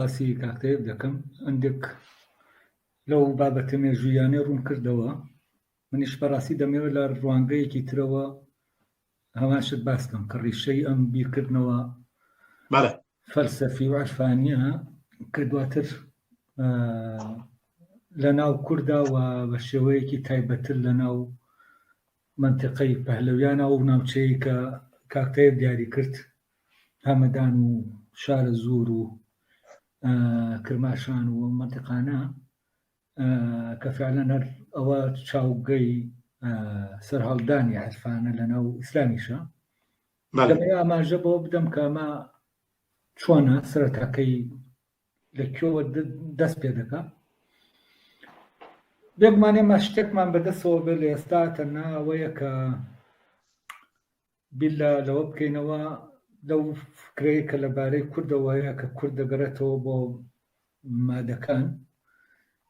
باسی کاکتەیەک دەکەم ئەندێک لەو بابەتە مێژوویانەی ڕوون کردەوە. منیش بەڕاستی دەمەوێت لە ڕوانگەیەکی ترەوە هەماشت باس بکەم کە ڕیشەی ئەم بیرکردنەوە فەلسەفی و عەرفانیە کە دواتر لە ناو کووردا و بە شێوەیەکی تایبەتتر لە ناو منتیقەی پەهلەویانە و ناوچەیە کە کاکتەیەک دیاری کرد، هەمەدان و شارە زوور و کرماشان و منتیقانە کە فعلەن هەر ئەوە چاوگەی سەرهەڵدانی عەرفانە لە ناو ئیسلامیشە. دەمەوێت ئاماژە بۆ بدەم کە ئەمە چۆنە سەرەتاکەی لەکوێوە دەست پێ دەکات. بێگومانێ ما شتێکمان بەدەستەوە بێت لە ئێستا تەنها ئەوەیە کە بیر لەوە بکەینەوە لەو فکرەیە کە لەبارەی کوردەوە هەیە کە کورد دەگەڕێتەوە بۆ مادەکان.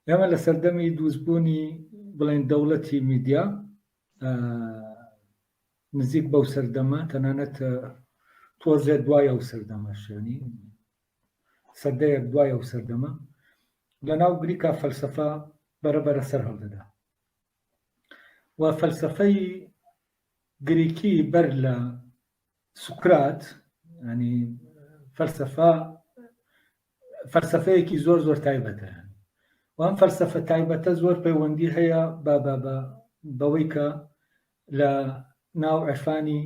ئێمە لە سەردەمی دروستبوونی بڵێن دەوڵەتی میدیا نزیک بەو سەردەمە تەنانەت تۆزێ دوایە و سەردەمەشێنی سەردەیەک دوایە و سەردەمە لە ناو گریکا فەلسەفە بەرەبەرە سەر هەڵدەدا و فەلسەفەی گریکی بەر لە سوکرات، ینی فەلسەفەیەکی زۆر زۆر تایبەتە و ئەم فەلسەفە تایبەتە زۆر پەیوەندی هەیە بەوەی کە لە ناو عەرفانی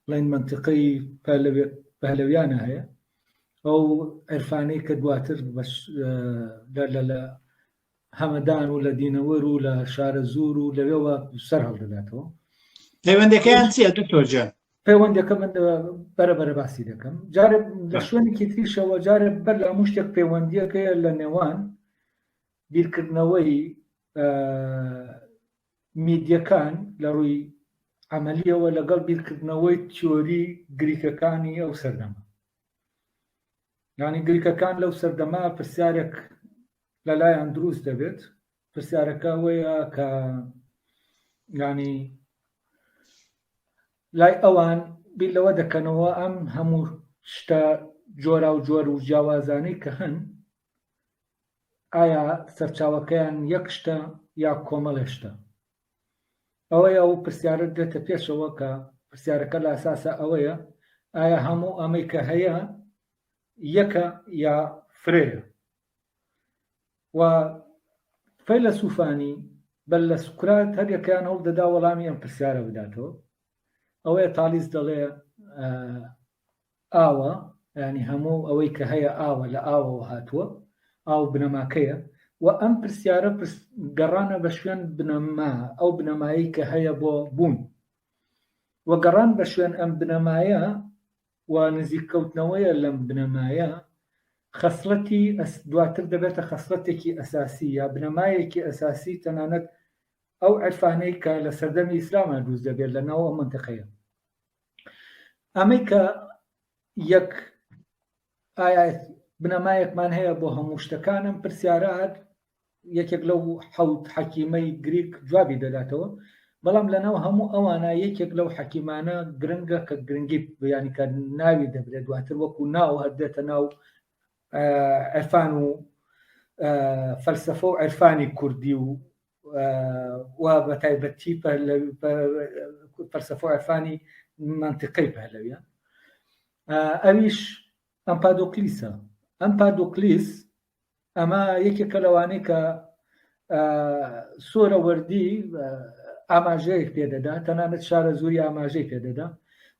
بڵێن منتیقەی پەهلەویانە هەیە، ئەو عەرفانەی کە دواتر لە هەمەدان و لە دینەوەر و لە شارە زوور و لەوێوە سەر هەڵدەداتەوە. پەیوەندەکەیان چییە دکتۆر جان؟ پەیوەندەکە من بەرەبەرە باسی دەکەم. جارێ لە شوێنێکی تریشەوە جارێ بەر لە هەموو شتێک پەیوەندیەکەیە لە نێوان بیرکردنەوەی میدیەکان لە ڕووی عەمەلیەوە لەگەڵ بیرکردنەوەی تیۆری گریکەکانی ئەو سەردەمە. یعنی گریکەکان لەو سەردەمە پرسیارێک لەلایەن دروست دەبێت، پرسیارەکە ئەوەیە کە ینی لای ئەوان بیر لەوە دەکەنەوە ئەم هەموو شتە جۆرا و جۆر و جیاوازانەی کە هەن ئایا سەرچاوەکەیان یەک شتە یا کۆمەڵە شتە. ئەوەیە ئەو پرسیارە دێتە پێشەوە کە پرسیارەکە لە ئاساسە ئەوەیە ئایا هەموو ئەمەی کە هەیە یەکە یا فرەیە. و فەیلسوفانی بەل لە سوکرات هەر یەکیان هەوڵ دەدا وەڵامی ئەم پرسیارە بداتەوە. ئەوەیە تالیز دەڵێ ئاوە، ینی هەموو ئەوەی کە هەیە ئاوە لە ئاوەوە هاتووە، ئاو بنەماکەیە و ئەم پرسیارە گەڕانە بە شوێن بنەما، ئەو بنەمایی کە هەیە بۆ بوون و گەڕان بە شوێن ئەم بنەمایە و نزیککەوتنەوەیە لەم بنەمایە خەسڵەتی دواتر دەبێتە خەسڵەتێکی ئەساسی یا بنەمایەکی ئەساسی تەنانەت ئەو عەرفانەی کە لە سەردەمی ئیسلامە دروست دەبێت لە ناو ئەو منتیقەیە. ئەمەی کە یەک ئایا بنەمایەکمان هەیە بۆ هەموو شتەکانم پرسیارە هەر یەکێک لەو حەوت حەکیمەی گریک جوابی دەداتەوە، بەڵام لەناو هەموو ئەوانە یەکێک لەو حەکیمانە گرنگە کە گرنگی ینی کە ناوی دەبرێت دواتر وەکو ناو هەردێتە ناو عەرفان و فەلسەفە و عەرفانی کوردی و بە تایبەتی فەلسەفە و عەرفانی منتیقەی پەهلەویان. ئەویش ئەمپادۆکلیسە. ئەمپادۆکلیس ئەمە یەکێکە لەوانەی کە سۆرە وەردی ئاماژەیەک پێدەدا، تەنانەت شارە زووری ئاماژەی پێدەدا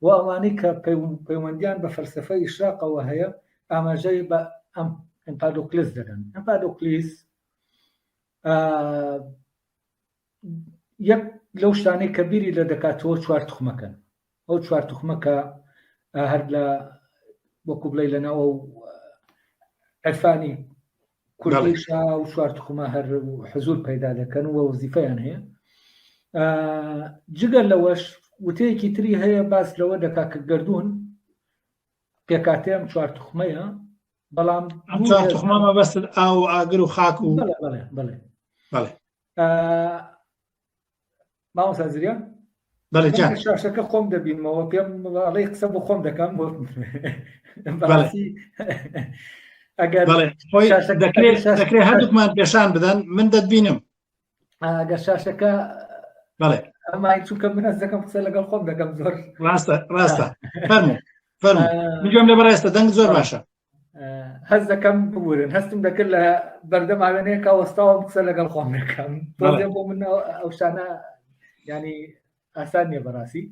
و ئەوانەی کە پەیوەندیان بە فەلسەفەی ئیشراقەوە هەیە ئاماژەی بە ئەمپادۆکلیس دەدەن. ئەمپادۆکلیس یەک لەو شتانەی کە بیری لە دەکاتەوە چوار توخمەکەن. ئەو چوار توخمەکە هەر لە وەکو بڵێ لەناو عەرفانی کوردیشا و چوار توخمە هەر حزور پەیدا دەکەن و وەزیفەیان هەیە. جگەر لەوەش وتەیەکی تری هەیە باس لەوە دەکا کە گەردوون پێکاتێ ئەم چوار توخمەیە، بەڵام ئەم چوار توخمە مەبەست ئاو ئاگر و خاک و بەڵێ مامۆستا زریان بەڵێ جان شاشەکە خۆم دەبینمەوە پێم ئەڵێ قسە بۆ خۆم دەکەم بۆ باسی ئەگەر بەڵێ خۆی دەکرێت هەردووکمان پێشان بدەن من دەتبینم ئەگەر شاشەکە بەڵێ ئەمای چونکە من ئەس دەکەم قسە لەگەڵ خۆم دەکەم زۆر ڕاستە فەرموو میگوێم لە بەڕێستە دەنگ زۆر باشە هەست دەکەم ببورن هەستم دەکرد لە بەردەم ئاوێنەیەکە وەستاوم قسە لەگەڵ خۆم دەکەم بۆ من ئەو شانە ینی ئاسان نییە بەڕاستی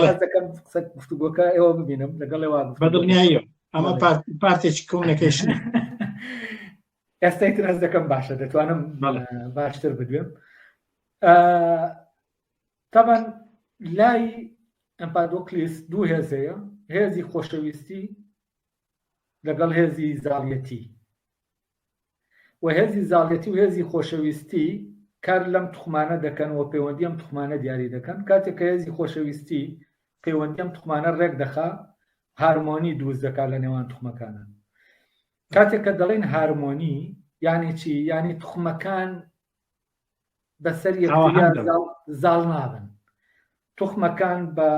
هەست دەکەم قسە گفتوگۆکە ئێوە ببینم لەگەڵێوا بەدڵنیاییە ئەمە پارتێکی کۆمونیکیشن ئێستایتر هەست دەکەم باشە دەتوانم باشتر بدوێم طبعا لای ئەمپادۆکلیس دوو هێزەیە هێزی خۆشەویستی لەگەڵ هێزی زاڵیەتی و هێزی زاڵیەتی و هێزی خۆشەویستی کار لەم توخمانە دەکەن و پەیوەندی ئەم توخمانە دیاری دەکەن کاتێک کە هێزی خۆشەویستی پەیوەندی ئەم توخمانە ڕێک دەخا هارمۆنی دروست دەکات لە نێوان توخمەکانە کاتێک کە دەڵێن هارمۆنی یعنی چی یعنی توخمەکان بەسەر یەکتریان زاڵ نابن توخمەکان بە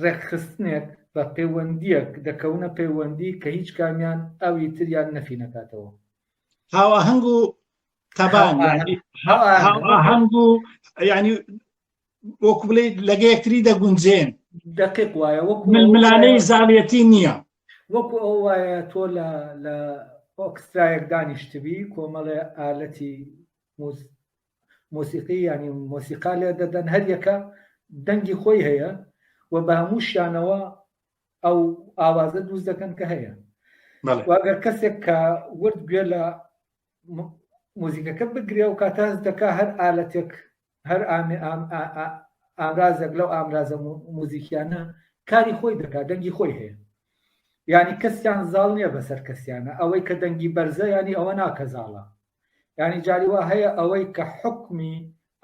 ڕێکخستنێک بە پەیوەندیەک دەکەونە پەیوەندی کە هیچ کامیان ئەوی تریان نەفی نەکاتەوە هاوەهەنگ و تەبان هاوەهەنگ و ینی وەکو بڵێ لەگە یەکتری دەگونجێن دقیق وایە وەکو ململانەی زاڵیەتی نییە وەکو ئەو وایە تۆ لە ئۆکسترایەک دانیشتبی کۆمەڵێ ئالەتی مۆسیقی ینی مۆسیقا لێ دەدەن هەر یەکە دەنگی خۆی هەیە و بە هەموو شیانەوە ئەو ئاوازە دروست دەکەن کە هەیە واگەر کەسێک کە ورد گوێ لە مۆزیکەکە بگرێ و کاتاز دەکا هەر ئالەتێک هەر ئامرازێک لەو ئامرازە مۆزیکیانە کاری خۆی دەکات دەنگی خۆی هەیە یعنی کەسیان زاڵ نییە بەسەر کەسیانە ئەوەی کە دەنگی بەرزە ینی ئەوە ناکە زاڵە ینی جاریوا هەیە ئەوەی کە حکمی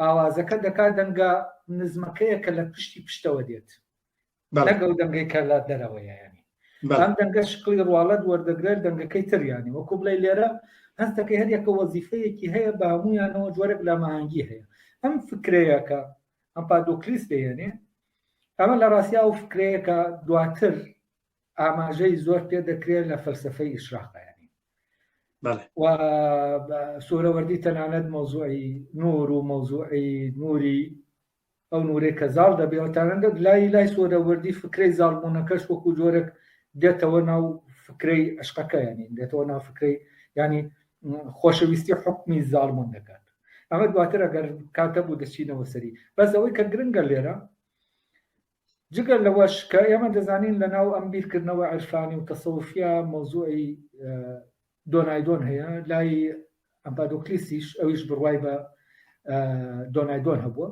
ئاوازەکە دەکات دەنگە نزمەکەیە کە لە پشتی پشتەوە دێت لەگەڵ دەنگەی کە لە دەرەوەیە ینی ئەم دەنگە شکلی ڕواڵەت وەردەگرێت دەنگەکەی تریانی وەکو بڵێ لێرە هەستەکەی هەر یەکە وەزیفەیەکی هەیە بە هەموویانەوە جۆرێک لە ماهەنگی هەیە ئەم فکرەیەکە ئەمپادۆکلیس دێنێ ئەمە لە ڕاستیا و فکرەیەکە دواتر ئاماژەی زۆر پێ دەکرێت لە فەلسفەی ئیشراقیانی و سوورەوەردی تەنانەت مەوزوعی نور و مەوزوعی نوری ئەو نورێک کە زاڵ دەبێت تانەندە لای سوورەوەردی فکرەی زاڵبوونەکەش وەکو جۆرێک دێتەوە ناو فکرەی عشقەکە ینی دێتەوە ناو فکرەی ینی خۆشەویستی حکمی زاڵبوون دەکات ئەمە دواتر ئەگەر کاتە بوو دەچینەوە سەری بەس ئەوەی کە گرنگە لێرە جگەر لەوەش کە ئێمە دەزانین لە ناو ئەم بیرکردنەوە عرفانی و تەسەوفیا مەوزوعی دۆنایدۆن هەیە لای ئەمپادۆکلیسیش ئەویش بڕوای بە دۆنایدۆن هەبووە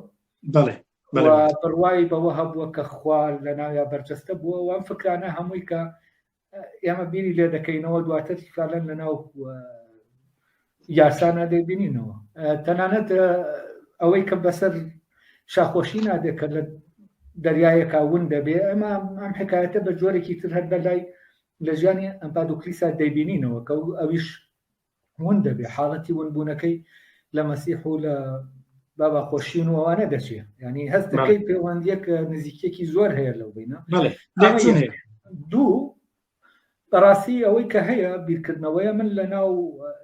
بڕوای بەوە هەبووە کە خوار لە ناویا بەرجەستە بووە و ئەم فکرانە هەمووی کە ئێمە بیری لێ دەکەینەوە دواتر فعلەن لە ناو یاسانە دەبینینەوە تەنانەت ئەوەی کە بەسەر شاخۆشی نادێت کە لە دەریایەکە ون دەبێ ئەمە ئەم حکایەتە بە جۆرێکی تر هەر بەلای لە ژیانی ئەمپادۆکلیسا دەبینینەوە کە ئەویش ون دەبێ حاڵەتی ونبوونەکەی لە مەسیح و لە بابا خۆشین وانە دەچێت ینی هەست دەکەی پەیوەندیەک نزیکێکی زۆر هەیە لەو بینە دوو بەڕاستی ئەوەی کە هەیە بیرکردنەوەیە من لە ناو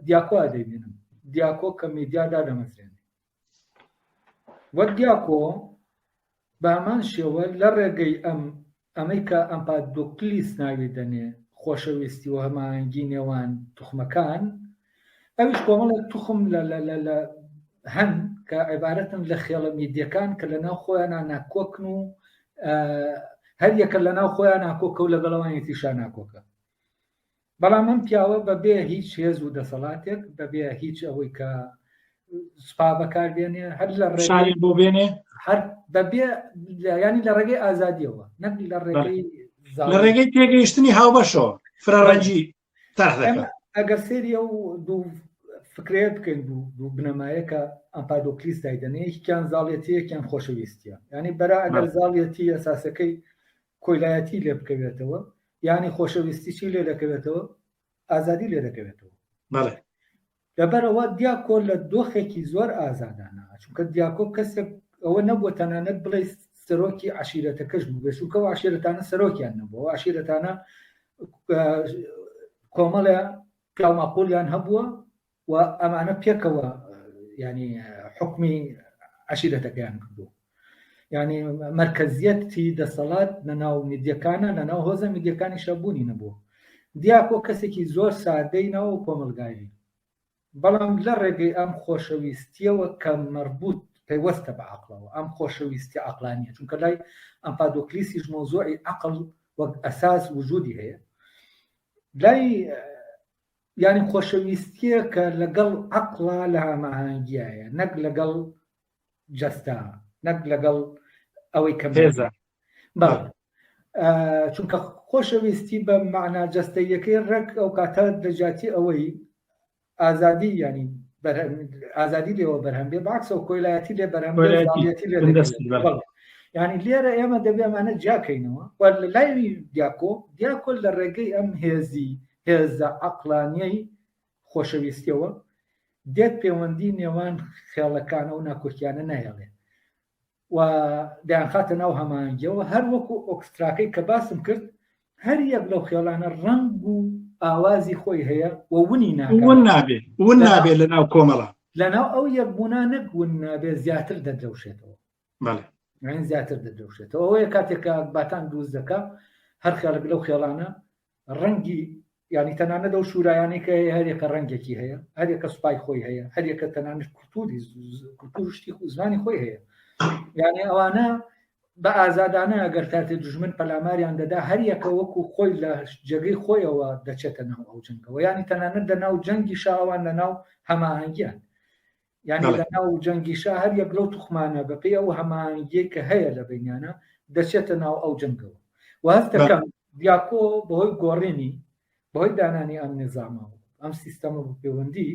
دیاکۆ دەبینم دیاکۆ کە میدیادا دەمەزرێن وەک دیاکۆ بە هەمان شێوە لە ڕێگەی ئەمەی کە ئەمپادۆکلیس ناوی دەنێ خۆشەویستی و هەماهەنگی نێوان توخمەکان ئەویش کۆمەڵە توخم لە هەن کە عیبارەتن لە خێڵە میدیەکان کە لە ناو خۆیان ناکۆکن و هەر یەکە لە ناو خۆیان ناکۆکە و لەگەڵەوانیتیشان ناکۆکە بەڵام ئەم پیاوە بەبێ هیچ هێز و دەسەڵاتێک بەبێ هیچ ئەوەی کە سوپا بەکاربێنێ هەر لە ڕێگەی بۆ بێنێ هەر بەبێ ینی لە ڕێگەی ئازادیەوە نەک لە ڕێگەی تێگەیشتنی هاوبەشەوە فرەڕەنجی ئەگەر سێری ئەو دوو فکرێت بکەین دوو بنەمایەکە ئەمپادۆکلیس دایدەنێ یەکیان زاڵیەتی یەکیان خۆشەویستیە ینی بەرا ئەگەر زاڵیەتی ئەساسەکەی کۆیلایەتی لێ بکەوێتەوە یعنی خۆشەویستیی لێ دەکەوێتەوە ئازادی لێ دەکەوێتەوە لەبەرەوە دیاکۆ لە دۆخێکی زۆر ئازادانە چونکە دیاکۆ کەسێک ئەوە نەبووە تەنانەت بڵێ سەرۆکی عشیرەتەکەش بوو بێ چونکە و عشیرەتانە سەرۆکیان نەبووە عشیرەتانە کۆمەڵە پیاو ماقولیان هەبووە و ئەمانە پێکەوە ینی حکمی عشیرەتەکەیان کردو، ینی مرکزیەتی دەسەڵات لە ناو میدیەکانە لە ناو هۆزە میدیەکانی شەبوونی نەبووە. دیاکۆ کەسێکی زۆر سادەینەوە کۆمەلگایی، بەڵام لە ڕێگەی ئەم خۆشەویستیەوە کە مربوط پەیوەستە بە عەقڵەوە، ئەم خۆشەویستی عەقلانیە، چونکە لای ئەمپادۆکلیسیش مۆزوعی عەقڵ وەک ئەساس وجودی هەیە، لای ینی خۆشەویستیە کە لەگەڵ عەقڵا لە هەماهەنگیایە، نەک لەگەڵ جەستا، نەک لەگەڵ ئەوەی کە هێزە. چونکە خۆشەویستی بە معنا جەستەیەکەی ڕێک ئەو کاتە دەجاتی ئەوەی ئازادی ینی ئازادی لێەوە بەرهەمبێ، باکسە و کۆیلایەتی لێ بەرهەمبێتی لێ ینی لێرە ئێمە دەبێ ئەمانە جاکەینەوە لە لای دیاکۆ لە ڕێگەی ئەم هێزە عەقلانیەی خۆشەویستیەوە دێت پەیوەندی نێوان خێڵەکانە و ناکورتیانە نایەڵێ و دایانخاتە ناو هەماهەنگیەوە، هەر وەکو ئۆکستراکەی کە باسم کرد، هەر یەک لەو خێڵانە ڕەنگ و ئاوازی خۆی هەیە و ونی نابێ لە ناو کۆمەڵە، لە ناو ئەو یەکبوونانە ون نابێ زیاتر دەدرەوشێتەوە، زیاتر دەدرەوشێتەوە. ئەوەیە کاتێکە باتان دروست دەکا هەر خێڵک لەو خێڵانە ڕەنگی ینی تەنانە دەو شورایانی کە هەرێکە ڕەنگێکی هەیە، هەرێکە سوپای خۆی هەیە، هەرێکە تەنانەت کولتوری و زمانی خۆی هەیە، یعنی ئەوانە بە ئازادانە ئەگەر کاتێ دژمن پەلاماریان دەدا هەریەکە وەکو خۆی لە جێگەی خۆیەوە دەچێتە ناو ئەو جنگەوە، ینی تەنانەت لە ناو جەنگی شاوان لە ناو هەماهەنگیان، یعنی لە ناو جەنگی شا هەر یەک لەو توخمانە بەپێی ئەو هەماهەنگیە کە هەیە لە بینیانە دەچێتە ناو ئەو جنگەوە. و هەست دەکەم دیاکۆ بەهۆی گۆڕینی بەهۆی دانانی ئەم نظامەوە ئەم سیستەمە پەیوەندی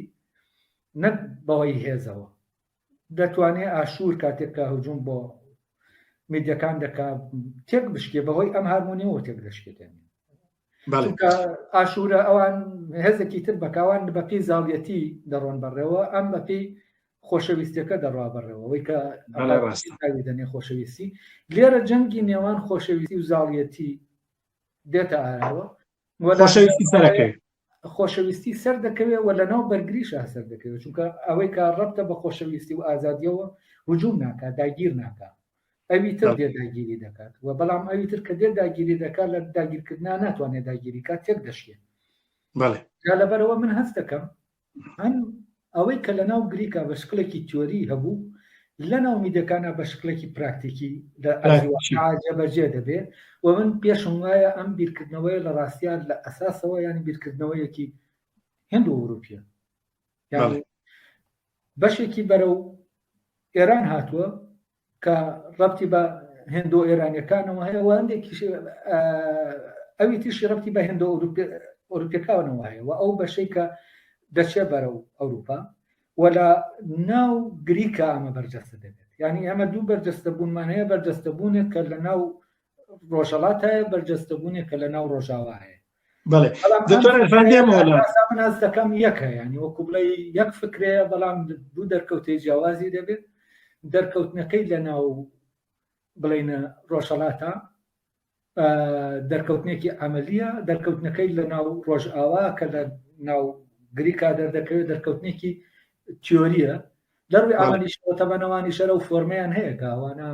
نەک بەوەی هێزەوە دەتوانێت ئاشوور کاتێککە هجووم بۆ میدیەکان دەکا تێک بشکێ بەهۆی ئەم هارمۆنیەوە تێک دەشکێتێن، ئاشورە ئەوان هێزێکی تر بەکاوان بەپێی زاڵیەتی دەڕۆن بەڕێوە، ئەم بەپێی خۆشەویستەکە دەڕوا بەڕێوەوەی کە دەنێ خۆشەویستی. لێرە جەنگی نێوان خۆشەویستی و زاڵیەتی دێتە ئاراوە، خۆشەویستی سەر دەکەوێت و لە ناو بەرگریشە سەر دەکەوێت، چونکە ئەوەی کە ڕەبتە بە خۆشەویستی و ئازادیەوە هجووم ناکات، داگیر ناکات، ئەوی تر دێ داگیری دەکات و بەڵام ئەوی تر کە دێ داگیری دەکات لە داگیرکردنا ناتوانێت داگیری کات تێک دەشێت. لەبەرەوە من هەست دەکەم هەم ئەوەی کە لە ناو گریکا بە شکلێکی تیۆری هەبوو لە ناو میدەکانە بە شکلێکی پراکتیکی جەبەجێ دەبێت و من پێشم وایە ئەم بیرکردنەوەی لە ڕاستیان لە ئەساسەوە ینی بیرکردنەوەیەکی هند و ئەوروپیە، یعنی بەشێکی بەرەو ئێران هاتووە کە ڕەبتی بە هندۆ ئێرانیەکانەوە هەیە و هەندێکی ئەوی تیشی ڕەبتی بە هندۆ ئەوروپیەکانەوە هەیە و ئەو بەشەی کە دەچێت بەرەو ئەوروپا و لە ناو گریکە ئەمە بەرجەستە دەبێت، یعنی ئەمە دوو بەرجەستەبوونمان هەیە، بەرجەستەبوونێت کە لە ناو ڕۆژهەڵات هەیە، بەرجەستەبوونێت کە لە ناو ڕۆژاوا هەیە. من ئەس دەکەم یەکە، ینی وەکو بڵێ یەک فکرەیە بەڵام دوو دەرکەوتەی جیاوازی دەبێت، دەرکەوتنەکەی لە ناو بڵێنە ڕۆژهەڵاتە دەرکەوتنێکی عملیە، دەرکەوتنەکەی لە ناو ڕۆژئاوا کە لە ناو گریکا دەردەکەوێت دەرکەوتنێکی تیۆریە، لەڕووی ئامەلیشەوە تەبەنەوانی شەرە و فۆرمەیان هەیە کە ئەوانە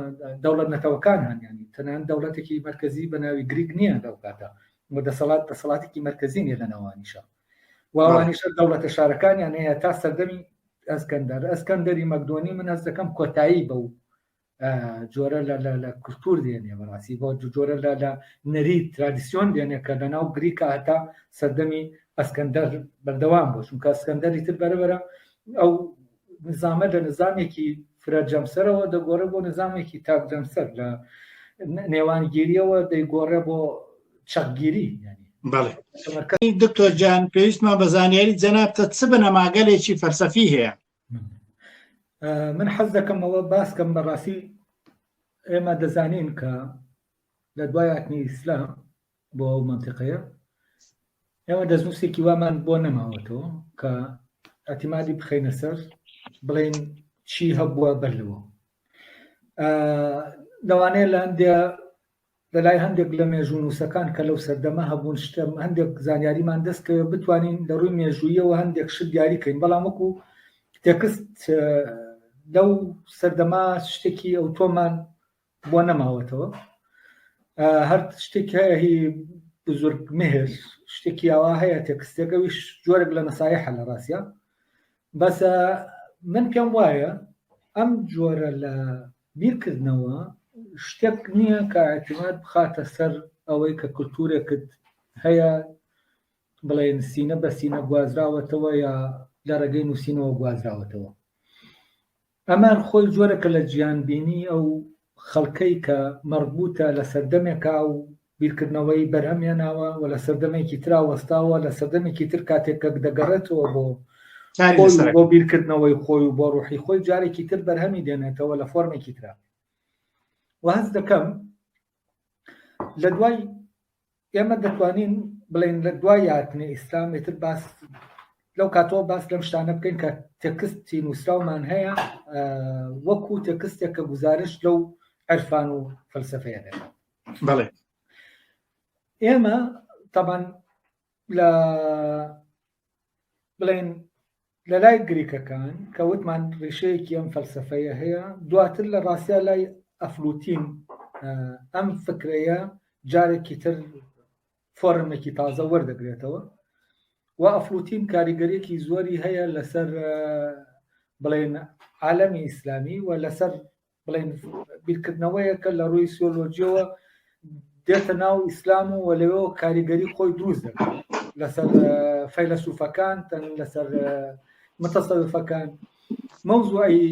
دەوڵەت نەتەوەکانان، ینی تەنان دەوڵەتێکی مرکزی بە ناوی گریک نییە لەو کاتە و دەسەڵاتێکی مرکزی نیە لە ناوانیشە و ئەوانیشە دەوڵەتە شارەکانیان هەیە تا سەردەمی ئەسکەندەری مەکدۆنی. من هەست دەکەم کۆتایی بەو جۆرە لە کولتور دێنێ، بەڕاستی بۆ جۆرە لە نەری ترادیسیۆن دێنێ کە لە ناو گریکا هەتا سەردەمی ئەسکەندەر بەردەوام بوو، چونکە ئەسکەندەری تر بەرەبەرە ئەو نظامە لە نظامێکی فرەجەمسەرەوە دەگۆڕێ بۆ نظامێکی تاکجەمسەر، لە نێوانگیریەوە دەیگۆڕێ بۆ چەقگیری. دکتۆر جان پێویستمان بە زانیاری جەنابتە چ بنەماگەلێکی فەلسەفی هەیە؟ من حەز دەکەمەوە باسکەم بەڕاستی ئێمە دەزانین کە لە دوای هاتنی ئیسلام بۆ ئەو منتیقەیە ئێمە دەستنووسێکی وامان بۆ نەماوەتەوە کە ئەتیمادی بخەینە سەر بڵێن چی هەبووە بەرلەوە. لەوانەیە لە هەندێ لەلای هەندێک لە مێژوو نووسەکان کە لەو سەردەمە هەبوون شتە هەندێک زانیاریمان دەست کە بتوانین لە ڕووی مێژوویەوە هەندێک شت دیاریکەین، بەڵام وەکو تێکست لەو سەردەما شتێکی ئەو تۆمان بۆ نەماوەتەوە. هەر شتێک هەیە هی بزرگ مهر شتێکی ئەوە هەیە تێکستێکەویش جۆرێک لە نەسایحە لە ڕاستە، بەسە من پێم وایە ئەم جۆرە لە بیرکردنەوە شتێک نییە کە اعتماد بخاتە سەر ئەوەی کە کولتورێکت هەیە بڵێن سینە بە سینە گوازراوەتەوە یا لە ڕێگەی نووسینەوە گوازراوەتەوە. ئەمان خۆی جۆرەکە لە گیانبینی ئەو خەڵکەی کە مەربوتە لە سەردەمێکا و بیرکردنەوەی بەرهەمیاناوە و لە سەردەمێکی ترا وەستاوە لە سەردەمێکی تر کاتێکە دەگەڕێتەوە بۆ بیرکردنەوەی خۆی و بۆ ڕوحی خۆی جارێکی تر بەرهەمی دێنێتەوە لە فۆرمێکی ترا. و هەست دەکەم لە دوای ئێمە دەتوانین بڵێن لە دوای یاتنی ئیسلامێتر باس لەو کاتەوە باس لەم شتانە بکەین کە تێکستی نووسراومان هەیە وەکو تێکستێکە گزارش لەو عرفان و فەلسەفەیە دێت. بەڵێ ئێمە طبعاً لە بڵێن لە لای گریکەکان کە وتمان ڕێشەیەکی ئەم فەلسەفەیە هەیە، دواتر لە ڕاستیا لای ئەفلوتین ئەم فکرەیە جارێکی تر فۆرمێکی تازە وەردەگرێتەوە و ئەفلوتین کاریگەریەکی زۆری هەیە لەسەر بڵێن عالەمی ئیسلامی و لەسەر بڵێن بیرکردنەوەیەکە لە ڕووی سیۆلۆجیەوە دێتە ناو ئیسلام و لەوێەوە کاریگەری خۆی دروست دەکات لەسەر فەیلسوفەکان تەن لەسەر متەسەوفەکان. مەوزوعی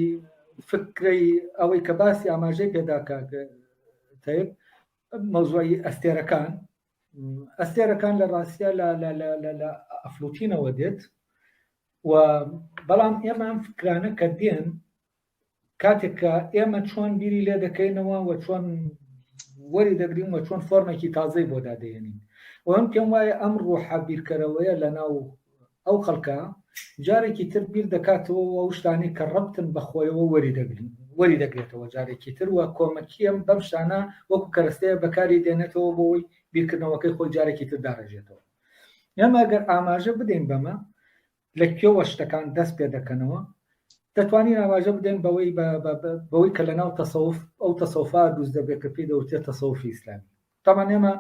فکرەی ئەوەی کە باسی ئاماژەی پێداکا تایب مەوزوعی ئەستێرەکان لە ڕاستیا لە ئەفلوتینەوە دێت و بەڵام ئێمە ئەم فکرانە کە دێن کاتێککە ئێمە چۆن بیری لێ دەکەینەوە و چۆن وەری دەگرین و چۆن فۆرمێکی تازەی بۆ دادەێنین و ئەم پێم وایە ئەم ڕوحە بیرکەرەوەیە لە ناو ئەو خەڵکە جارێکی تر بیر دەکاتەوە ئەو شتانی کە ڕەبتن بەخۆیەوە وەری دەگرێتەوە جارێکی تر و کۆمەکیم بەم شتانە وەکو کەرەستەیە بەکاری دێنێتەوە بۆی بیرکردنەوەکەی خۆی جارێکی تر داڕێژێتەوە. ئێمە ئەگەر ئاماژە بدەین بەمە لە کێوە شتەکان دەست پێ دەکەنەوە دەتوانین ئاماژە بدەین بەوەی کە لە ناو تەسەوف ئەو تەسەوفا دروست دەبێت کە پێی دەوترێت تەسەوفی ئیسلامی. تامان ئێمە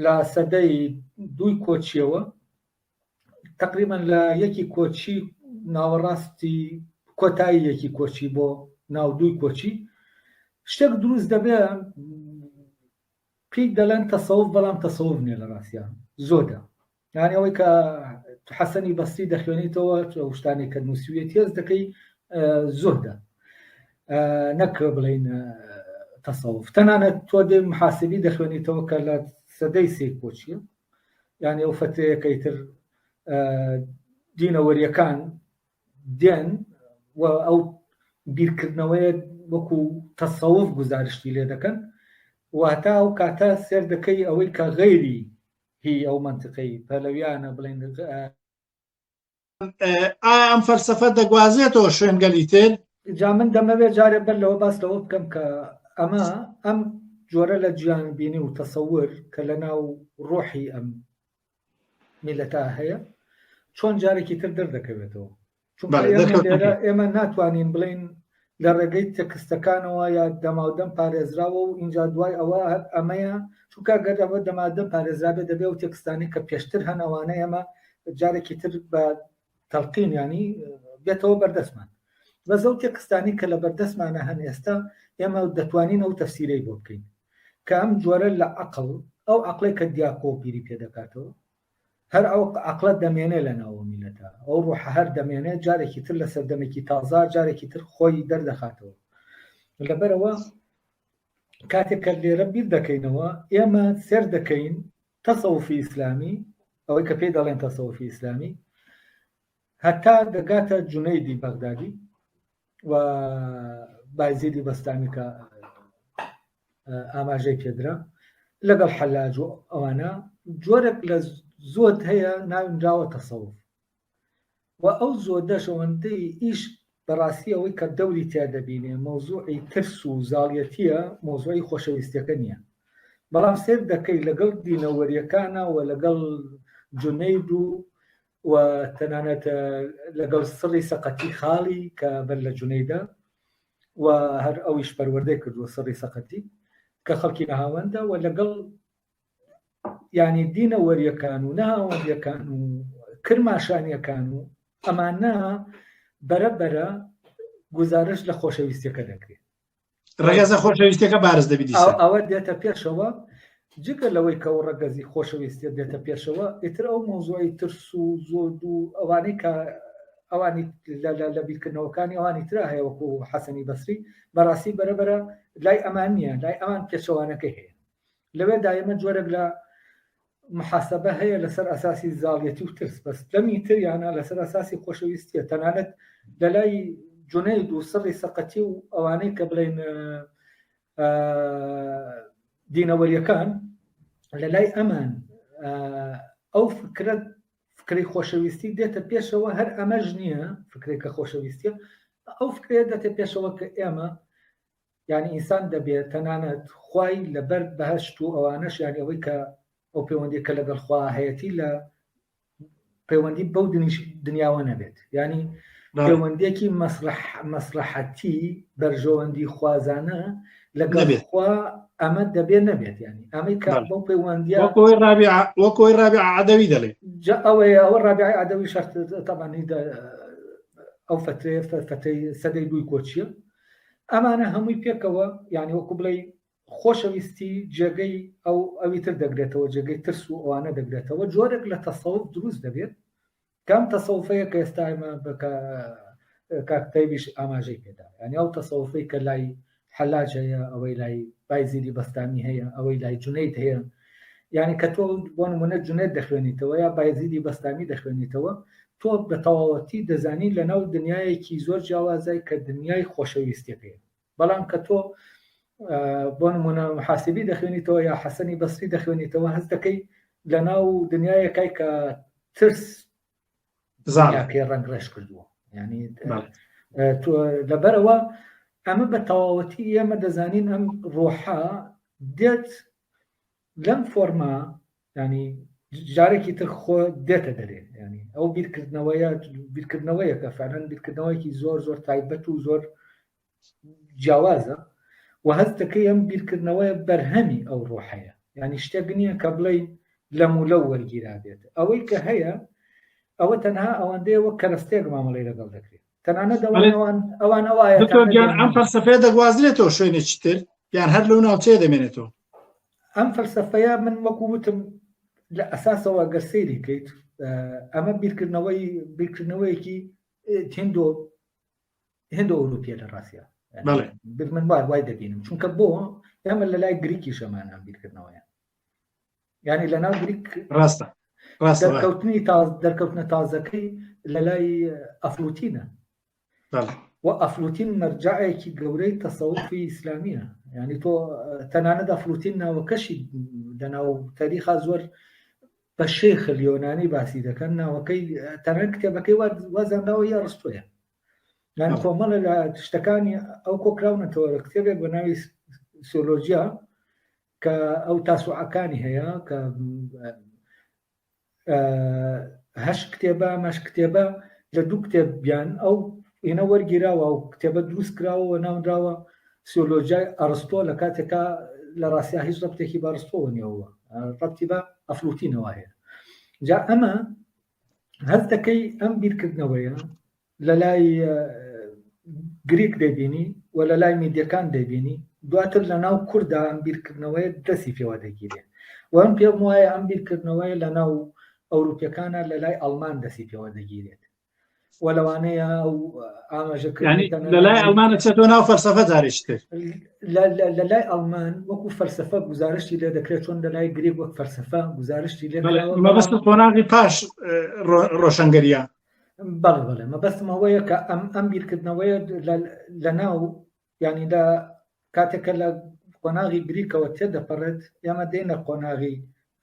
لە سەدەی دووی کۆچیەوە تقریبا لە یەکی کۆچی ناوەڕاستی کۆتایی یەکی کۆچی بۆ ناو دووی کۆچی شتێک دروست دەبێت پێی دەڵێن تەسەوف، بەڵام تەسەوف نیە لە ڕاستیان زۆرە. یعنی ئەوەی کە حەسەنی بەسری دەخوێنیتەوە ئەو شتانی کە نووسویەت هێز دەکەی زۆردا نەک بڵین تەسەوف. تەنانەت تۆ دێ محاسبی دەخوێنیتەوە کە لە سەدەی سێ کۆچیە، یعنی ئەو فترەیەکەی تر دینەوەریەکان دێن و ئەو بیرکردنەوەیە وەکو تەسەوف گزارشتی لێ دەکەن و هەتا ئەو کاتە سێر دەکەی ئەوەی کە غەیری هی ئەو منطقەی پەلەویانە بڵێن ئەم فەلسەفە دەگوازێتەوە شوێنگەلی تر. جا من دەمەوێت جارێ بەر لەوە باس لەوە بکەم کە ئەمە ئەم جۆرە لە گیانبینی و تەسەور کە لە ناو ڕۆحی ئەم میلەتە هەیە چۆن جارێکی تر دەردەکەوێتەوە. چونکە ئێمە ناتوانین بڵین لە ڕێگەی تەکستەکانەوە یا دەماودەم پارێزراوە و اینجا دوای ئەوە ئەمەیە چونکە گەر ئەوە دەمادەم پارێزرابێ دەبێت و تێکستانی کە پێشتر هەنەوانە ئێمە جارێکی تر بە تەلقینیانی بێتەوە بەردەستمان بەزە و تێکستانی کە لە بەردەستمانە هەن ئێستا ئێمە دەتوانین ئەو تەفسیرەی بۆ بکەین کە ئەم جۆرە لە عەقڵ ئەو عەقڵی کە دیاکۆ بیری پێ دەکاتەوە هەر ئەو عەقڵە دەمێنێ لە ناوە میلەتە ئەو ڕوحە هەر دەمێنێت جارێکی تر لە سەردەمێکی تازە جارێکی تر خۆی دەردەخاتەوە. لەبەرەوە کاتێک کە لێرە بیر دەکەینەوە ئێمە سێر دەکەین تەسەوفی ئیسلامی ئەوەی کە پێی دەڵێن تەسەوفی ئیسلامی هەتا دەگاتە جونەیدی بەغدادی و بایزیدی بەستامی کە ئاماژەی پێدرا لەگەڵ حەلاج و ئەوانە جۆرێک لە زۆد هەیە ناوراوە تەسەوف و ئەو زۆدەش ئەوەندەی ئیش بەڕاستی ئەوەی کە دەوری تیا دەبینێ مۆزوعی ترس و زاڵیەتیە مۆزوعی خۆشەویستەکە نییە. بەڵام سێر دەکەی لەگەڵ دینەوەریەکانە و لەگەڵ جونەید و تەنانەت لەگەڵ سڕی سەقەتی خاڵی کە بەر لە جونەیدا و هەر ئەویش پەروەردەی کردووە سڕی سەقەتی کە خەڵکی نەهاوەندە و لەگەڵ ینی دینەوەریەکان و نەهاوەندیەکان و کرماشانیەکان و ئەمانە بەرەبەرە گزارش لە خۆشەویستیەکە دەکرێت. ڕێگەزە خۆشەویستەکە بارز دەبی ئەوە دێتە پێشەوە جگە لەوەی کە و ڕەگەزی خۆشەویستە دێتە پێشەوە ئیتر ئەو مۆزوعی ترس و زۆد و ئەوانەی کە ئەوانی لە بیرکردنەوەکانی ئەوانی ترا هەیە وەکو حەسەنی بەسری بەڕاستی بەرەبەرە لای ئەمان نییە، لای ئەمان پێشەوانەکە هەیە. لەوێ دایمە جۆرەك لە محاسبە هەیە لەسەر ئەساسی زاڵیەتی و ترس، بەس لەمی تریانە لەسەر ئەساسی خۆشەویستیە. تەنانەت لە لای جونەید و سڕی سەقەتی و ئەوانەی کە بڵێن دینەوەریەکان لە لای ئەمان ئەو فکری خۆشەویستی دێتە پێشەوە، هەر ئەمەش نییە فکرێکە خۆشەویستیە، ئەو فکرێت دێتە پێشەوە کە ئێمە یعنی ئینسان دەبێت تەنانەت خوای لەبەر بەهشت و ئەوانەش یانی ئەوەی کە ئەو پەیوەندیەکە لەگەڵ خوا هەیەتی لە پەیوەندی بەو دنیاوە نەبێت، ینی پەیوەندێکی مەسلحەتی بەرژەوەندی خوازانە لەگەڵ خوا ئەمە دەبێت نەبێت، ینی ئەمەی کە بەو پەیوەندیە وەکۆی ڕابع عەدەوی دەڵێ ئەوە ڕابعی عەدەوی شەرت تەبانی ئەو فتەی سەدەی دووی کۆچیە. ئەمانە هەمووی پێکەوە یعنی وەکو بڵێ خۆشەویستی جێگەی ئەوی تر دەگرێتەوە، جێگەی ترس و ئەوانە دەگرێتەوە. جۆرێک لە تەسەوف دروست دەبێت کام تەسەوفەیە کە ئێستا ئێمە کاکتەیبیش ئاماژەی پێدا، ینی ئەو تەسەوفەی کە لای حەلاج هەیە، ئەوەی لای بایزیدی بەستامی هەیە، ئەوەی لای جونەید هەیە، یعنی کە تۆ بۆ نمونە جونەید دەخوێنیتەوە یا بایزیدی بەستامی دەخوێنیتەوە، تۆ بە تەواوەتی دەزانی لە ناو دنیایەکی زۆر جیاوازای کە دنیای خۆشەویستیەکەیە. بەڵام کە تۆ بۆ نمونە محاسبی دەخوێنیتەوە یا حەسەنی بەسری دەخوێنیتەوە، هەست دەکەی لە ناو دنیایەکەی کە ترس زانیاکەی ڕەنگڕێژ کردووە. ینی لەبەرەوە ئەمە بە تەواوەتی ئێمە دەزانین ئەم ڕۆحە دێت لەم فۆرما، ینی جارێکی تر خۆ دێتە دەرێ، ینی ئەو بیرکردنەوەیە کە فعلەن بیرکردنەوەیەکی زۆر زۆر تایبەت و زۆر جیاوازە و هەست دەکەی ئەم بیرکردنەوەیە بەرهەمی ئەو ڕۆحەیە، ینی شتێک نییە کە بڵێ لەم و لەو وەرگیرا بێت. ئەوەی کە هەیە ئەوە تەنها ئەوەندەیە وەک کەرەستێک مامەڵەی لەگەڵ دەکرێت. تەنانەت ئەوان ئەوایە ئەم فەلسەفەیە دەگوازرێتەوە شوێنێکی تر یان هەر لەو ناوچەیە دەمێنێتەوە. ئەم فەلسەفەیە من وەکو وتم لە ئەساسەوە گەر سەیری بکەیت ئەمە بیرکردنەوەیەکی هێندۆ ئەوروپیە لە ڕاستیە، من وای دەبینم، چونکە بۆ ئێمە لە لای گریکی شەمانە بیرکردنەوەیە، ینی لە ناو گریک ڕاستە دەرکەوتنە تازەکەی لە لای ئەفلوتینە و ئەفلوتین مەرجعەیەکی گەورەی تەسەوفی ئیسلامیە، ینی تۆ تەنانەت ئەفلوتین ناوەکەشی لەناو تاریخا زۆر بە شێخ لیۆنانی باسی دەکەن، ناوەکەی تەنانەت کتێبەکەی وازانراوە یا ڕستۆیە، یعنی کۆمەڵە لە شتەکانی ئەو کۆکراونەتەوە کتێبێک بە ناوی سیۆلۆژیا کە ئەو تاسوعەکانی هەیە کە 8 کتێبە مەش کتێبە لە 2 کتێبیان ئەو ئێنە وەرگیراوە و کتێبە دروست کراوە ناونراوە سیۆلۆژیای ئەرستۆ لە کاتێکا لە ڕاستیا هیچ ڕەبتێکی بە ئەرستۆوە نیەوە، ڕەبتی بە ئەفلوتینەوە هەیە. جا ئەمە هەست دەکەی ئەم بیرکردنەوەیە لە لای گریک دەبینی و لە لای میدیەکان دەبینی، دواتر لە ناو کووردا ئەم بیرکردنەوەیە دەستی پێوە دەگیرێت و ئەم پێم وایە ئەم بیرکردنەوەیە لە ناو ئەوروپیەکانە لە لای ئەڵمان دەستی پێوە دەگیرێت و لەوانەیە ئەو ئاماژەکردنی لە لای ئەڵمانە چێتۆ ناو فەلسەفە جارێکتر لە لای ئەڵمان وەکو فەلسەفە گزارشتی لێ دەکرێت، چۆن لە لای گریک وەک فەلسەفە گزارشتی لێ مەبەست قۆناغی پاش ڕۆشنگەریە. بەڵێ مەبەستمەوەیە کە ئەم بیرکردنەوەیە لە ناو ینی لە کاتێکە لە قۆناغی گریکەوە تێدەپەڕێت ئێمە دێنە قۆناغی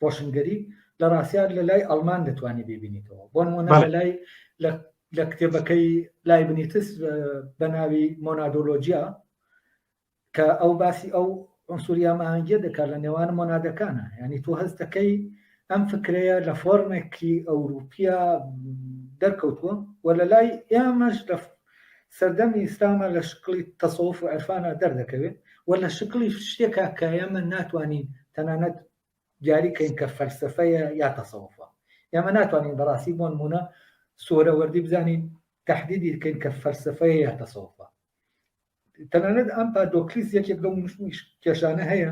ڕۆشنگەری، لە ڕاستیان لە لای ئەڵمان دەتوانێت ببینیتەوە. بۆ نمونە لە کتێبەکەی لای بنیتس بە ناوی مۆنادۆلۆجیا کە ئەو باسی ئەو عنصریە ماهەنگیە دەکات لە نێوان مۆنادەکانە، ینی تۆ هەست دەکەی ئەم فکرەیە لە فۆرمێکی ئەوروپیا دەرکەوتووە و لە لای ئێمەش لە سەردەمی ئیسلامە لە شکلی تەسەوف و عرفانە دەردەکەوێت و لە شکلی شتێکە کە ئێمە ناتوانین تەنانەت دیاریکەین کە فەلسفەیە یا تەسەوفە. ئێمە ناتوانین بەڕاستی بۆ نمونە سوورەوەردی بزانین تەحدیدی بکەین کە فەلسفەیە یا تەسەوفە. تەنانەت ئەمپادۆکلیس یەکێک لەو کێشانە هەیە،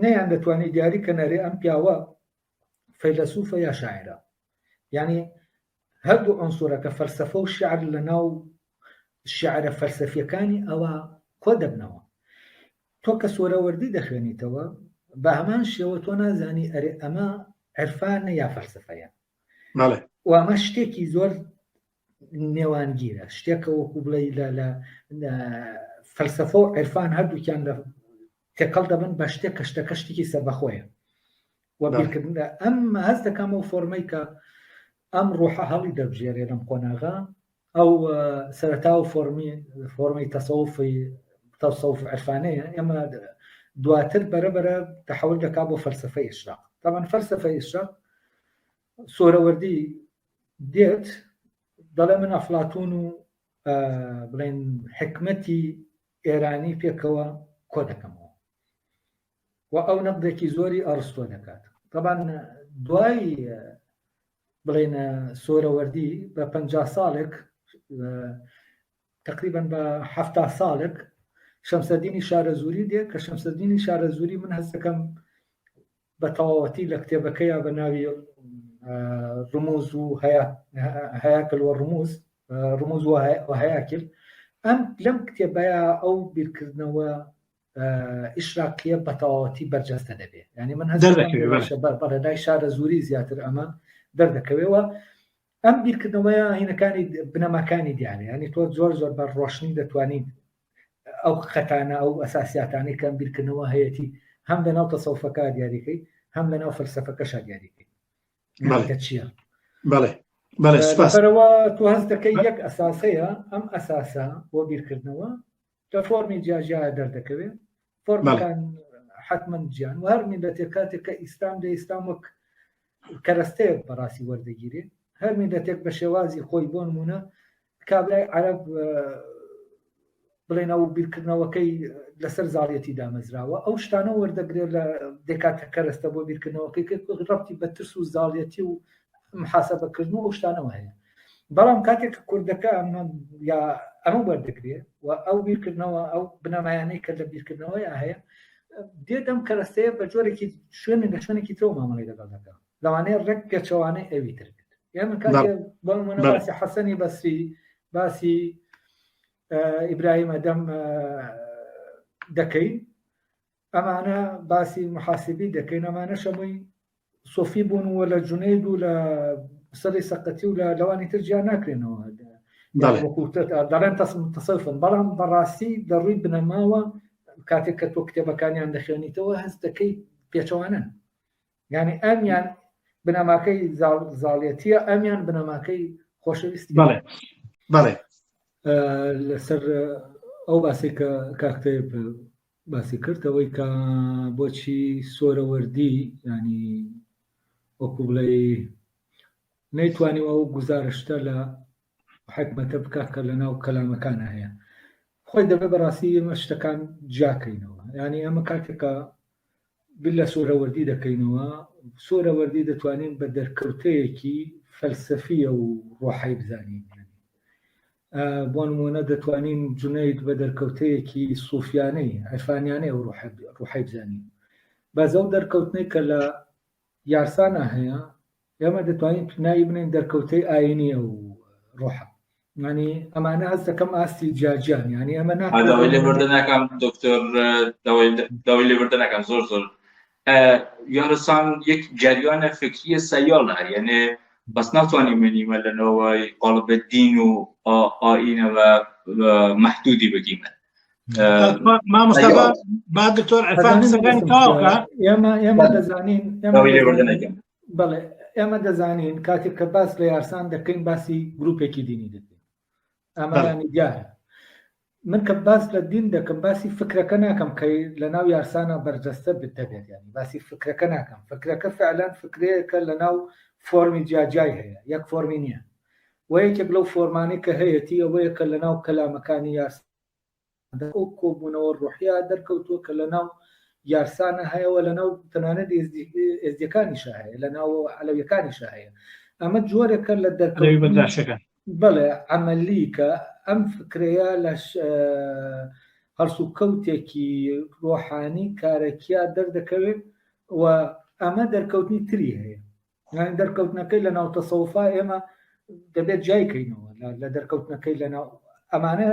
نەیان دەتوانێت دیاری کە نەرێ ئەم پیاوە فەیلسوفە یا شاعرە، یعنی هەردوو عنصورەکە فەلسفە و شعر لە ناو شعرە فەلسفیەکانی ئەوە کۆ دەبنەوە. تۆ کە سوورەوەردی دەخوێنیتەوە بە هەمان شێوە تۆ نازانی ئەرێ ئەمە عرفانە یا فەلسفەیە، و ئەمە شتێکی زۆر نێوانگیرە، شتێکە وەکو بڵێ لە فەلسفە و عرفان هەردووکیان لە تێکەڵ دەبن بە شتێک کە شتەکە شتێکی سەربەخۆیە و بیرکردن ئەم هەست دەکەم و فۆرمەی کە ئەم ڕوحە هەڵی دەبژێرێ لەم قۆناغا ئەو سەرەتا و فۆرمەی تەسەوف عرفانەیە، ئێمە دواتر بەرەبەرە تەحول دەکات بۆ فەلسفەی ئیشراق. طبعا فەلسفەی ئیشراق سوورەوەردی دێت دەڵێ من ئەفلاتون و بڵێن حکمەتی ئێرانی پێکەوە کۆ دەکەمەوە و ئەو نەقدێکی زۆری ئەرستۆ دەکات. طبعا دوای بڵێن سوورەوەردی بە 50 ساڵێک تقریبا بە 70 ساڵێک شەمسەدینی شارەزووری دێت کە شەمسەدینی شارەزووری من هەست دەکەم بە تەواوەتی لە کتێبەکەیە بە ناوی ڕموز و هەیاکل و ڕموز و هەیاکل، ئەم لەم کتێبەیە ئەو بیرکردنەوە ئیشراقیە بە تەواوەتی بەرجەستە دەبێت، ینی من بەڕێدای شارەزووری زیاتر ئەمە دەردەکەوێەوە. ئەم بیرکردنەوەیە هینەکانی بنەماکانی دیارە، ینی تۆ زۆر زۆر بە ڕۆشنی دەتوانیت ئەو خەتانە ئەو ئەساسیاتانی کەم بیرکردنەوە هەیەی هەم لە ناو تەسەوفەکە دیاریکەی هەم لە ناو فەلسەفەکەشە دیاریکەی چییە. بەرەوە تۆ هەست دەکەی یەک ئەساسەیە، ئەم ئەساسە بۆ بیرکردنەوە لە فۆرمی جیاجیایە دەردەکەوێت، فۆرمەکان حتمما گیان و هەر میلەتێک کاتێک کە ئیسلام لە ئیسلام وەک کەرەستەیەک بەڕاستی وەردەگیرێ، هەر میلەتێک بە شێوازی خۆی بۆ نمونە کابرای عەرەب بڵێن ئەو بیرکردنەوەکەی لەسەر زاڵیەتی دامەزراوە، ئەو شتانە وەردەگرێت لە دێکاتە کەرەستە بۆ بیرکردنەوەکەی ڕەبتی بە ترس و زاڵیەتی و محاسەبەکردن و ئەو شتانەوە هەیە. بەڵام کاتێک کوردەکە ئەمە وەردەگرێت و ئەو بیرکردنەوە ئەو بنەمایانەی کە لە بیرکردنەوەی هەیە دێت ئەم کەرەستەیە بە جۆرێکی شوێنی لە شوێنێکی ترەوە مامەڵی لەگەڵ دەکات، لەوانەیە ڕێک پێچەوانەی ئەوی تر کرد. ئێمە کاتێک بۆ نمونە باسی حەسەنی بەسری، باسی ئیبراهیم ئەدەم دەکەین، ئەمانە باسی محاسبی دەکەین، ئەمانە شەمووی سۆفی بوون و لە جونەید و لە سەری سەقەتی و لە لەوانی تر جیان ناکرێنەوە، دەڵێن تەسەوفن، بەڵام بەڕاستی دەڕووی بنەماوە کاتێک کە تۆ کتێبەکانیان دەخوێنیتەوە هەست دەکەی پێچەوانن، یعنی ئەمیان بنەماکەی زاڵیەتیە، ئەمیان بنەماکەی خۆشەویستی. بەڵێ لەسەر ئەو باسی کە کاکتێب باسی کردەوەی کە بۆچی سۆرەوەردی ینی وەکو بڵێ نەیتوانی ئەو گوزارشتە لە حکمەتە بکات کە لە ناو کەلامەکانە هەیە، خۆی دەبێت بەڕاستی ئێمە شتەکان جاکەینەوە، ینی ئەمە کاتێکە لە سۆرەوەردی دەکەینەوە، سۆرەوەردی دەتوانین بە دەرکەوتەیەکی فەلسەفیە و ڕۆحی بزانین، بۆ نمونە دەتوانین جونەید بە دەرکەوتەیەکی سوفیانەی عرفانیانەی و ڕوحی بزانین، بەزە و دەرکەوتنەی کە لە یارسانە هەیە ئێمە دەتوانین پنایی بنین دەرکەوتەی ئاینیە و ڕوحە، ینی ئەمانە هەست دەکەم ئاستی جاجیان، ینی ئەمە داوای لێبوردن ناکەم دکتۆر، داوای لێبوردن ناکەم زۆر زۆر یارسان یەک جریانە فکریە سەیاڵە، یعنی بەس ناتوانین منیمە لەنەوەی قاڵبە دین و ئاینەوە مەحدودی بگیمە. مامۆستا با دکتۆر عەرفان قسەکانی تەواوکە، ئێمە دەزانین بەڵێ ئێمە دەزانین کاتێک کە باس لە یارسان دەکەین باسی گروپێکی دینی دەکەین، ئەمەیانی دیارە، من کە باس لە دین دەکەم باسی فکرەکە ناکەم کە لە ناو یارسانە بەرجەستە بتەبێت ینی باسی فکرەکە ناکەم فکرەکە فعلان فکرەیەکە لە ناو فۆرمی جیاجای هەیە یەک فۆرمی نییە و یەکێک لەو فۆرمانەی کە هەیەی ئەوەیە کە لە ناو کەلامەکانی یارسان ئەو کۆبوونەوە ڕوحیا دەرکەوتووە کە لە ناو یارسانە هەیەەوە لە ناو تەنانەت ئێزدیەکانیشە هەیە لە ناو عەلەویەکانیشە هەیە ئەمە جۆرێکە لە دەرکەوتنەکان بەڵێ عەمەلی کە ئەم فکرەیە لە هەڵسوکەوتێکی ڕۆحانی کارێکیا دەردەکەوێت و ئەمە دەرکەوتنی تری هەیە یانی دەرکەوتنەکەی لە ناو تەسەووفا ئێمە دەبێت جایکەینەوە لە دەرکەوتنەکەی لە ناو ئەمانە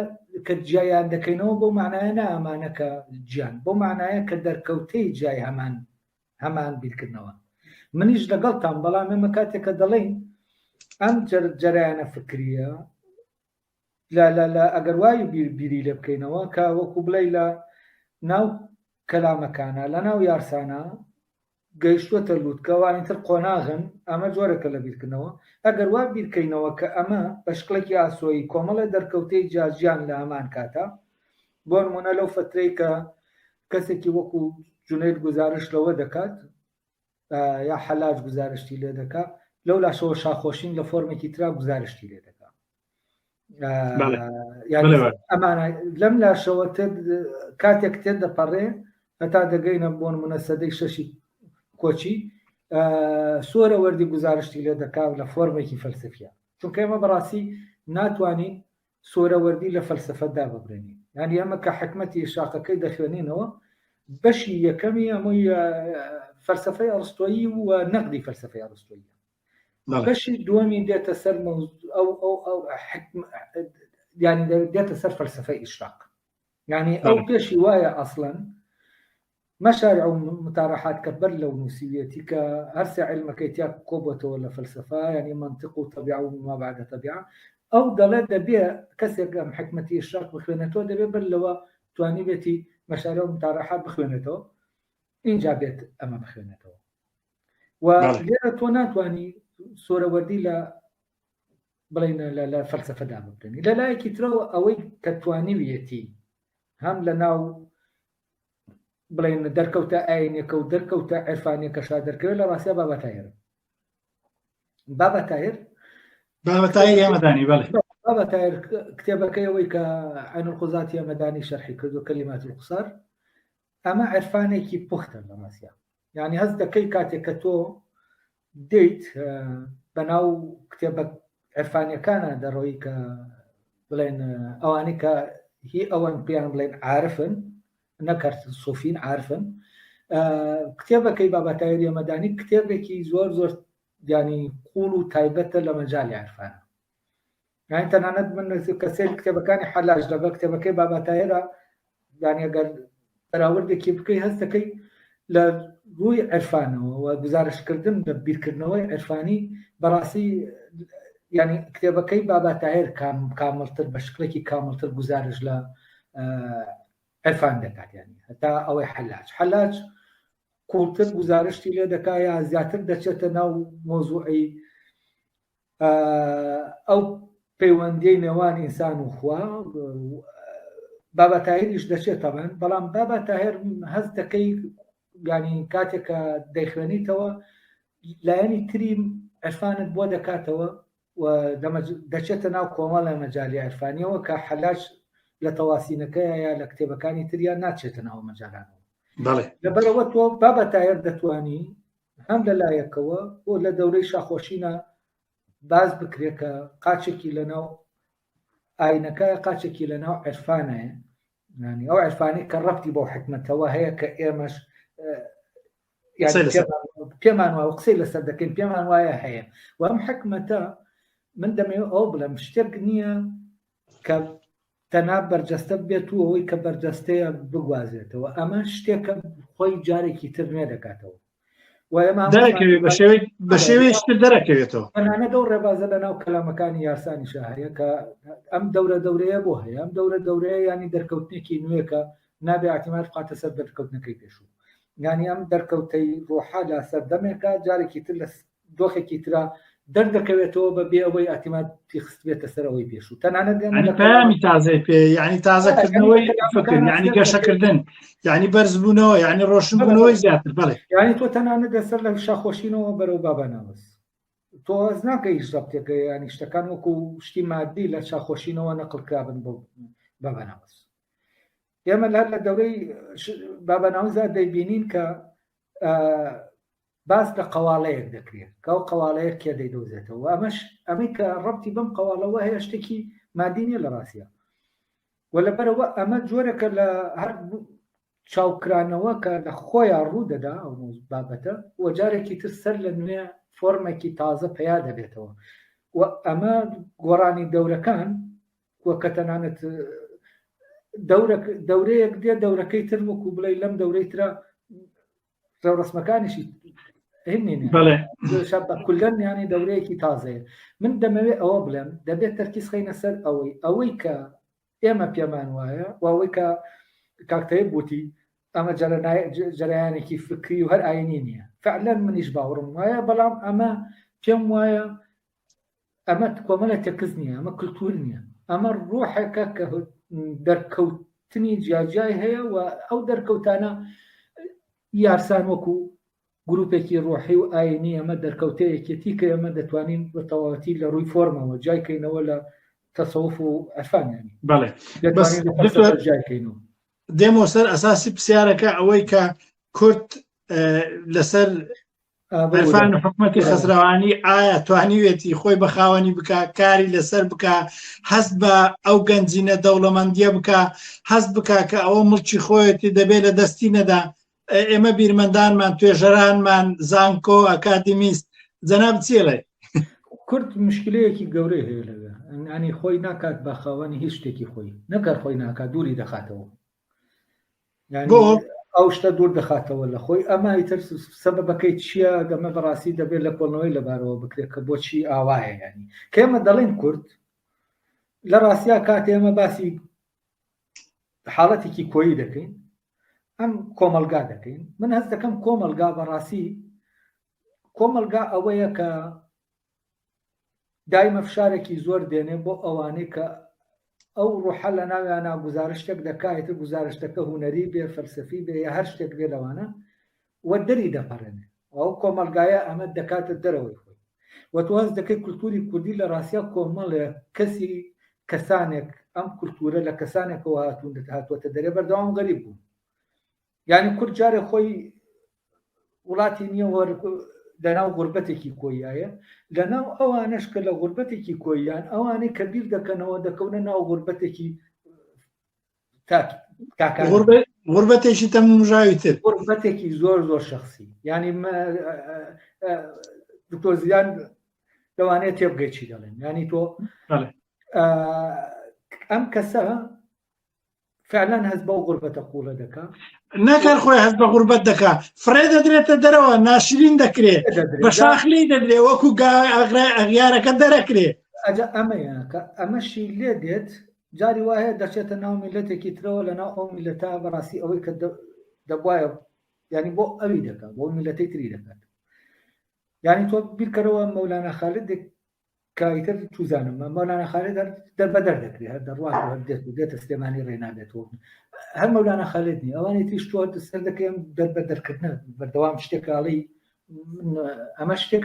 کە جیایان دەکەینەوە بۆ معنایە نا ئەمانەکە گیان بۆ معنایە کە دەرکەوتەی جای هەمان بیرکردنەوە منیش لەگەڵتان بەڵام ئێمە کاتێکە دەڵێن ئەم جەرایانە فکریە ئەگەر وای بیری لێ بکەینەوە کە وەکو بڵێ لە ناو کەلامەکانە لە ناو یارسانە گەیشتووەتە لووتکەوانی تر قۆناغن ئەمە جۆرەکە لە بیرکردنەوە ئەگەر وا بیرکەینەوە کە ئەمە بە شکڵێکی ئاسۆیی کۆمەڵە دەرکەوتەی جاژیان لە ئەمان کاتە بۆ نمونە لەو فترەی کە کەسێکی وەکو جونەید گزارش لەوە دەکات یا حەلاج گزارشتی لێ دەکات لەو لاشەوە شاخۆشین لە فۆرمێکی ترا گزارشتی لێ دەکات ئەمانە لەم لاشەوە کاتێک تێ دەپەڕێ هەتا دەگەینە بۆ نمونە سەدەی شەشی کۆچی سۆرە وەردی گزارشتی لێ دەکات لە فۆرمێکی فەلسفیە چونکە ئێمە بەڕاستی ناتوانین سۆرە وەردی لە فەلسفەتدا ببرێنین یعنی ئەمە کە حکمەتی شاقەکەی دەخوێنینەوە بەشی یەکەمی ئەمەی فەلسفەی ئەرسطۆیی و نەقدی فەلسفەی ئەرسطۆیی بەشی دووەمی دێتە سەر ینی دێتە سەر فەلسفەی ئیشراق یعنی ئەو پێشی وایە ئەسڵەن مەشارع و متارەحات کە بەر لەو نووسیویەتی کە هەرسێ عیلمەکەیتیا کۆبەتەوە لە فەلسفە ینی منطق و طەبیعە و ما بعد طەبیعە ئەو دەڵێت دەبێ کەسێک ئەم حکمەتی ئیشراق بخوێنێتەوە دەبێت بەر لەوە توانی بێتی مەشارع و متارەحات بخوێنێتەوە اینجا بێت ئەمە بخوێنێتەوە و لێرە تۆ ناتوانی سۆرەوەردی لە بڵین لە فەلسفەدا ببرێنی لە لایەکی ترەوە ئەوەی کە توانیویەتی هەم لە ناو بڵین دەرکەوتە ئاینێکە و دەرکەوتە عرفانێکەشا دەرکەوێت لە ڕاستیە بابەتایر ئێمەدانی بابەتایر کتێبەکەی ئەوەی کە عین القوزاتی ئەمەدانی شەرحی کردو کەلیمات القصار ئەمە عرفانێکی پوختە لە ڕاستیە یعنی هەست دەکەی کاتێک کە تۆ دەیت بەناو کتێبە عرفانیەکانە دەڕۆی کە بڵێن ئەوانی کە هی ئەوەن پێیان بڵێن عارفن نەکرد سوفین عارفن کتێبەکەی بابەتایری ئەمەدانی کتێبێکی زۆر زۆر ینی قوڵ و تایبەتە لە مەجالی عرفانە یعنی تەنانەت من کەسێک کتێبەکانی حەلاج لەگەڵ کتێبەکەی بابەتایرە ینی ئەگەر بەراوردێکی بکەی هەست دەکەی لە ڕووی عرفانەوە و گزارشکردن لە بیرکردنەوەی عرفانی بەڕاستی ینی کتێبەکەی بابەتایر کاملتر بە شکلێکی کاملتر گزارش لە عرفان دەکات ینی هەتا ئەوەی حەلاج قوڵتر گزارشتی لێ دەکات یا زیاتر دەچێتە ناو مۆزوعی ئەو پەیوەندیەی نێوان ئینسان و خوا بابەتایریش دەچێت تەبەن بەڵام بابەتایر هەست دەکەی ینی کاتێکە دەیخوێنیتەوە لایەنی تری عرفانت بۆ دەکاتەوە و دەچێتە ناو کۆمەڵە مەجالی عرفانیەوە کە حەلاج لە تەواسینەکەی یا لە کتێبەکانی تریان ناچێتە ناو مەجالانەوە لەبەرەوە تۆ بابەتایر دەتوانی هەم لە لایەکەوە بۆ لە دەورەی شاخۆشینە باز بکرێت کە قاچێکی لە ناو ئاینەکە قاچێکی لە ناو عرفانەیە ینی ئەو عرفانی کە ڕەبتی بۆ حکمەتەوە هەیە کە ئێمەش پێمان وایە قسەی لەسەر دەکەین پێمان وایە هەیە و ئەم حکمەتە من دەمەوێت ئەو بڵێم شتێک نییە کە تەنها بەرجەستە بێت و ئەوەی کە بەرجەستەیە بگوازێتەوە ئەمە شتێکە خۆی جارێکی تر نوێ دەکاتەوە بە شێوەیە شتر دەرەکەوێتەوە بەنانە دەو ڕێبازە لە ناو کەلامەکانی یارسانی هەیە کە ئەم دەورەیە بۆ هەیە ئەم دەورەیە ینی دەرکەوتنێکی نوێکە نابێ ئاحتیمال بقاتە سەر دەرکەوتنەکەی پێشوو ینی ئەم دەرکەوتەی ڕۆحا لە سەردەمێکە جارێکی تر لە دۆخێکی ترا دەردەکەوێتەوە بەبێ ئەوەی ئاعتیمادی خست بێتە سەر ئەوەی پێشوو تەنانەت پامی تازای پێ یعنی تازەکردنەوەی فکر یعنی گەشەکردن یعنی بەرزبوونەوە یعنی ڕۆشنبوونەوەی زیاتر بڵێ یعنی تۆ تەنانەت دەسەر لە شاخۆشینەوە بەرەو بابەناوەس تۆ ئەز ناکەی ژەبتێکە ینی شتەکان وەکو شتی مادی لە شاخۆشینەوە نەقڵکرابن بۆ بابەناوەس ئێمە لە دەورەی بابەناوزا دەیبینین کە باس لە قەواڵەیەک دەکرێت کە ئەو قەواڵەیە کێ دەیدۆزێتەوە ئەمەی کە ڕەبتی بەم قەواڵەوە هەیە شتێکی مادی نیە لە ڕاستیە و لەبەرەوە ئەمە جۆرەکە لە هەر چاوکرانەوە کە لە خۆیان ڕوو دەدا ئەو بابەتە و جارێکی تر سەر لە نوێ فۆرمێکی تازە پیا دەبێتەوە و ئەمە گۆڕانی دەورەکان وەکە تەنانەت دەورەیەک دێ دەورەکەی تر وەکو بڵێ لەم دەورەی ترە ڕسمەکانیشی کولەن ینی دەورەیەکی تازەیە من دەمەوێت ئەوە بڵێم دەبێت تەرکیز خەینە سەر ئەوەی کە ئێمە پێمان وایە و ئەوەی کە کاکتەیە بوتی ئەمە جەرایانێکی فکری و هەر ئاینی نییە فعلەن منیش باوەڕم وایە بەڵام ئەمە پێم وایە ئەمە کۆمەلە تێکز نییە ئەمە کللتور نییە ئەمە ڕۆحێکە کە دەرکەوتنی جیاجای هەیە و ئەو دەرکەوتانە یارسان وەکو گروپێکی ڕۆحی و ئاینی ئەمە دەرکەوتەیەکێتی کە ئەمە دەتوانین بە تەواوەتی لە ڕووی فۆرمەوە جایکەینەوە لە تەسەوف و ئەفانیانی جایکەینەوە دێمە سەر ئەساسی پرسیارەکە ئەوەی کە کورد لەسەر ئەرفان و حکومەتی خەزراوانی ئایا توانیوێتی خۆی بە خاوەنی بکە کاری لەسەر بکە هەست بە ئەو گەنجینە دەوڵەمەندیە بکە هەست بکە کە ئەوە مڵکی خۆیەتی دەبێت لە دەستی نەدا ئێمە بیرمەندانمان توێژەرانمان زانکۆ ئەکادمیست جەناب چێڵێ کورد مشکلەیەکی گەورەی هەیە لەوێ ئەنی خۆی ناکات بە خاوەنی هیچ شتێکی خۆی نەکار خۆی ناکات دووری دەخاتەوە ئەو شتە دوور دەخاتەوە لە خۆی ئەمە ئیتر سەبەبەکەی چییە گەمە بەڕاستی دەبێت لە کۆڵنەوەی لەبارەوە بکرێت کە بۆچی ئاوایە ینی کە ئێمە دەڵێن کورد لە ڕاستیا کات ئێمە باسی حاڵەتێکی کۆیی دەکەین ئەم کۆمەلگا دەکەین من هەست دەکەم کۆمەلگا بەڕاستی کۆمەلگا ئەوەیە کە دایمە فشارێکی زۆر دێنێ بۆ ئەوانەی کە ئەو ڕوحە لە ناویانە گزارشتێک دەکایێتە گزارشتەکە هوەری بێ فەلسەفی بێ یا هەر شتێک بێ لەوانە وە دەری دەپەڕێنێ ئەو کۆمەلگایە ئەمە دەکاتە دەرەوەی خۆی وە تو هەست دەکەی کولتوری کوردی لە ڕاستیا کۆمەڵێ کەسانێک ئەم کولتورە لە کەسانێکەوە هاتووەتە دەرێ بەردەوام غەریب بوو یعنی کورد جارێ خۆی وڵاتی نییە لەناو غوربەتێکی کۆیایە لەناو ئەوانش کە لە غوربەتێکی کۆیان ئەوانەی کە بیر دەکەنەوە دەکەونە ناو غوربەتێکی غوربەتێکی تەمەژاوی تر غوربەتێکی زۆر زۆر شخصی ینی دکتۆر زیان لەوانەیە تێبگەی چی دەڵێن ینی تۆ ئەم کەسە فعلان هەست بەو غوربەتە قوڵە دەکا نەکار خۆی هەست بە غوربەت دەکا فرێ دەدرێتە دەرەوە ناشرین دەکرێت بە شاخلی دەدرێ وەکو ئەغیارەکە دەرەکرێ ئەمەیە کە ئەمەشی لێ دێت جاری وایە دەچێتە ناو میلەتێکی ترەوە لە ناو ئەو میلەتە بەڕاستی ئەوەی کە دەبواە ینی بۆ ئەوی دەکات بۆ میلەتەی تری دەکات ینی تۆ بیرکەرەوە مەولانە خالدێک کایتر توزانم مەولانە خالد دەربەدەر دەکرێت هەر دەڕوات هەر دێتە سلێمانی ڕێنادێتەوە هەر مەولانە خالدنی ئەوانی تریش تۆ سەر دەکەم دەربەدەرکردن بەردەوام شتێکاڵی ئەمە شتێک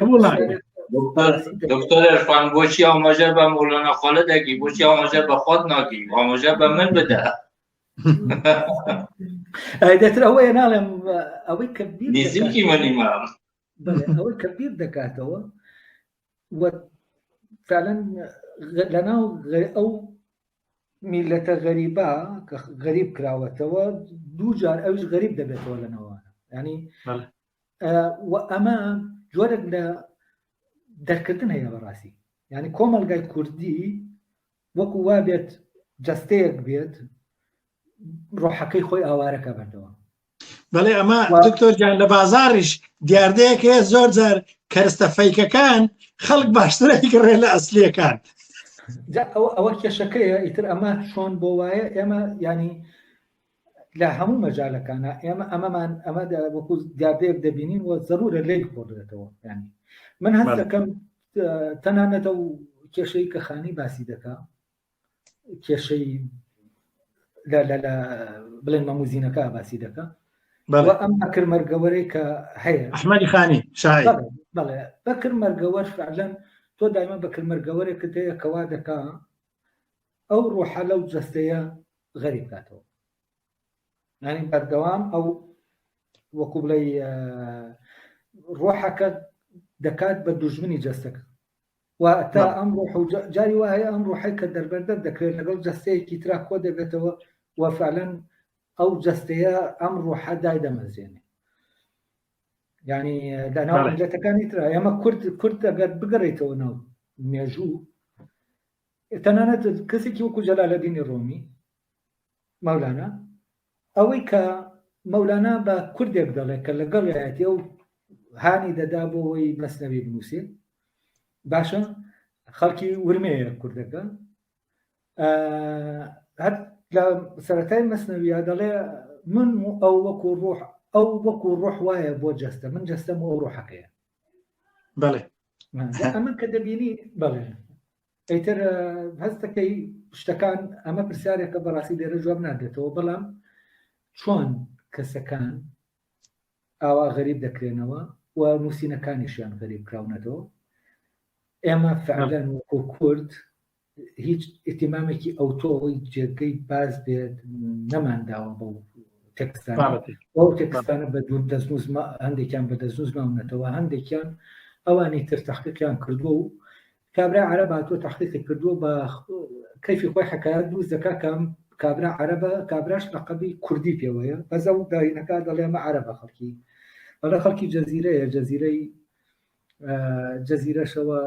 دکتۆر عرفان بۆچی ئاماژە بە مەولانە خالد دەکەی بۆچی ئاماژە بە خۆت ناکەی ئاماژە بە من بدە دەتر ئەوەیە ناڵێم ئەوەی کە نزیکی منیمام ئەوەی کە بیر دەکاتەوە فعلا لەناو ئەو میلەتە غەریبە کە غەریب کراوەتەوە دوو جار ئەوش غەریب دەبێتەوە لەنەوەوانە ینی ئەمە جۆرێک لە دەرکردن هەیە بەڕاستی ینی کۆمەلگای کوردی وەکو وا بێت جەستەیەک بێت ڕۆحەکەی خۆی ئاوارەکە بەردەوە بەڵێ ئەمە دکتۆر گیان لە بازاڕیش دیاردەیەک هەیە زۆر جار کەرستە فەیکەکان خەڵک باشترێک ڕێ لە ئەسلیەکان ئەوە کێشەکەیە ئیتر ئەمە چۆن بۆ وایە ئێمە ینی لە هەموو مەجالەکانە ئێمە ئەمەمان ئەمە وەکو دیاردەیەک دەبینین و زەرورە لێی خۆڕێتەوە ینی من هەست دەکەم تەنانەتە و کێشەی کە خانی باسی دەکا کێشەی بڵێن مەموزینەکە باسی دەکا ئەم بەکر مەرگەوەرەی کە هەیە ئەحمەدی خانی شاعیر بەڵێ بەکر مەرگەوەر فعلەن تۆ دایما بەکر مەرگەوەرێکت هەیە کەوا دەکا ئەو ڕۆحە لەو جەستەیە غەریب کاتەوە یعنی بەردەوام ئەو وەکو بڵێ ڕۆحەکە دەکات بە دوژمنی جەستەکە و تا ئەم ڕۆح جاری وایە ئەم ڕۆحەی کە دەربەردەر دەکرێت لەگەڵ جەستەیەکی ترا کۆ دەبێتەوە و فعلەن ئەو جەستەیە ئەم ڕۆحە دای دەمەزێنێ یعنی لەناو ملەتەکانی ترا ئێمە کورد ئەگەر بگەڕێتەوە ناو مێژوو تەنانەت کەسێکی وەکو جەلالەدینی ڕۆمی مەولانە ئەوەی کە مەولانا بە کوردێک دەڵێت کە لەگەڵ لایەتی ئەو هانی دەدا بۆەوەی مەسنەوی بنووسێت باشە خەڵکی ورمەیە کوردەکە هەر لە سەرەتای مەسنەویە دەڵێ من ئەو وەکو ڕۆح ئەو وەکو ڕۆح وایە بۆ جەستە من جەستەم ئەو ڕۆحەکەیە بەڵێ ئەمە کە دەبینی بەڵێ ئەیتر هەستەکەی شتەکان ئەمە پرسیارێکە بەڕاستی لێرە جواب نادێتەوە بەڵام چۆن کەسەکان ئاوا غەریب دەکرێنەوە و نووسینەکانیشیان غەریب کراونەتەوە ئێمە فعلەن وەکو کورد هیچ ئیتیمامێکی ئەوتۆی جێگەی باز بێت نەمانداوە بەو تێکستانە ئەو تێکستانە بە دوور دەستنووس هەندێکیان بە دەستنووس ماونەتەوە هەندێکیان ئەوانی تر تەحقیقیان کردووە و کابرا عەرەب هاتووە تەحقیقی کردووە بە کەیفی خۆی حەکایەت دروست دەکا کە کابرا عەرەبە کابراش لەقەبی کوردی پێوەیە بەزە و داینەکە دەڵێ ئەمە عەرەبە خەڵکی بەڵێ خەڵکی جەزیرەیە جەزیرەی جەزیرەشەوە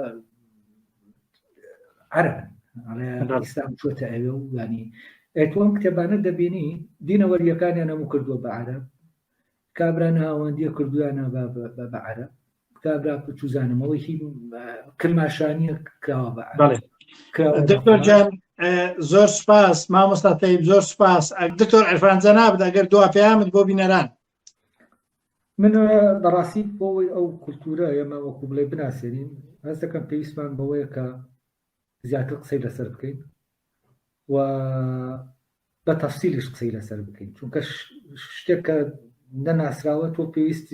عەرەبن ئیسلام چۆتە ئەوێ و ینی ئەتوەم کتێبانە دەبینی دینەوەریەکانیان هەموو کردووە بە عەرەب کابرا ناوەندیە کردویانە بە عەرەب کابرا چوزانمەوەیکی کرماشانیە کراوە بە عەرەب. دکتۆر جان زۆر سپاس مامۆستا تەیب زۆر سپاس دکتۆر عرفان جەنابەت ئەگەر دوا پەیامت بۆ بینەران من بەڕاستی بۆەوەی ئەو کولتورە ئێمە وەکو بڵێ بناسیێنین هەست دەکەم پێویستمان بەوەیە کە زیاتر قسەی لەسەر بکەین و بە تەفسیلیش قسەی لەسەر بکەین چونکە شتێک کە نەناسراوە تۆ پێویست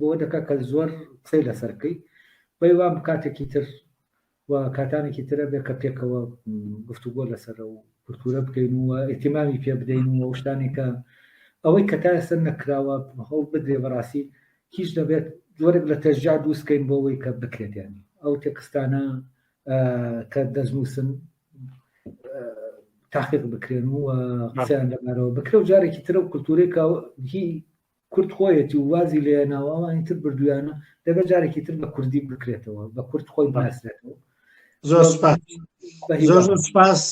بەوە دەکا کە زۆر قسەی لەسەر بکەی بەی وام کاتێکی تر و کاتانێکی ترە بێ کە پێکەوە گفتوگۆ لەسەر و کولتورە بکەین و ئێتیمامی پێ بدەین و شتانی کە ئەوەی کە تا ئێستا نەکراوە هەوڵ بدرێ بەڕاستی هیچ دەبێت جۆرێک لە تەشجیع دروستکەین بۆەوەی کە بکرێت یانی ئەو تێکستانە کە دەستنووسن تحقیق بکرێن و قسەیان لەبارەوە بکرێ و جارێکی ترە و کولتورێکە هی کورد خۆیەتی و وازی لێناوە ئەوانی تر بردویانە دەبێت جارێکی تر بە کوردی بکرێتەوە بە کورد خۆی باسرێتەوە. زۆر سپاس.